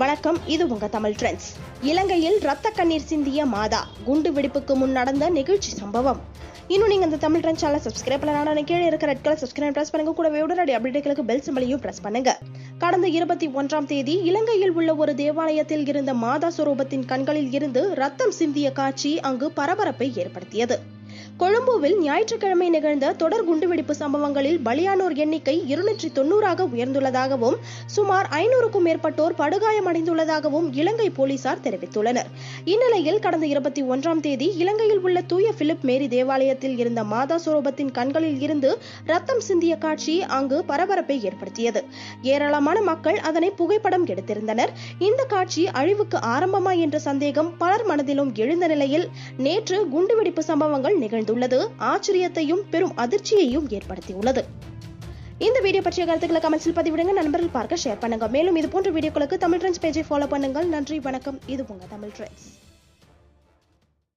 வணக்கம், இது உங்க தமிழ் ட்ரெண்ட்ஸ். இலங்கையில் ரத்த கண்ணீர் சிந்திய மாதா குண்டு வெடிப்புக்கு முன் நடந்த நிகழ்ச்சி சம்பவம். இன்னும் நீங்க இந்த தமிழ் ட்ரெண்ட்ஸ் சேனலை சப்ஸ்கிரைப் பண்ணலாம். கீழே இருக்க ரெட் கலர் சப்ஸ்கிரைப் பிரஸ் பண்ணுங்க. கூடவே உடனடி அப்டேட்டுகளுக்கு பெல் சிம்பலையும் பிரஸ் பண்ணுங்க. கடந்த 21ஆம் தேதி இலங்கையில் உள்ள ஒரு தேவாலயத்தில் இருந்த மாதா சொரூபத்தின் கண்களில் இருந்து ரத்தம் சிந்திய காட்சி அங்கு பரபரப்பை ஏற்படுத்தியது. கொழும்புவில் ஞாயிற்றுக்கிழமை நிகழ்ந்த தொடர் குண்டுவெடிப்பு சம்பவங்களில் பலியானோர் எண்ணிக்கை 290ஆக உயர்ந்துள்ளதாகவும் சுமார் 500க்கும் மேற்பட்டோர் படுகாயமடைந்துள்ளதாகவும் இலங்கை போலீசார் தெரிவித்துள்ளனர். இந்நிலையில் கடந்த 21ஆம் தேதி இலங்கையில் உள்ள தூய பிலிப் மேரி தேவாலயத்தில் இருந்த மாதா சொரூபத்தின் கண்களில் இருந்து ரத்தம் சிந்திய காட்சி அங்கு பரபரப்பை ஏற்படுத்தியது. ஏராளமான மக்கள் அதனை புகைப்படம் எடுத்திருந்தனர். இந்த காட்சி அழிவுக்கு ஆரம்பமா என்ற சந்தேகம் பலர் மனதிலும் எழுந்த நிலையில் நேற்று குண்டுவெடிப்பு சம்பவங்கள் நிகழ்ந்துள்ளது ஆச்சரியத்தையும் பெரும் அதிர்ச்சியையும் ஏற்படுத்தியுள்ளது. இந்த வீடியோ பற்றிய கருத்துக்களை கமெண்ட்ஸில் பதிவிடுங்க. நண்பர்கள் பார்க்க ஷேர் பண்ணுங்க. மேலும் இது போன்ற வீடியோக்களுக்கு தமிழ் ட்ரெண்ட்ஸ் பேஜை ஃபாலோ பண்ணுங்கள். நன்றி, வணக்கம். இது உங்க தமிழ் ட்ரெண்ட்ஸ்.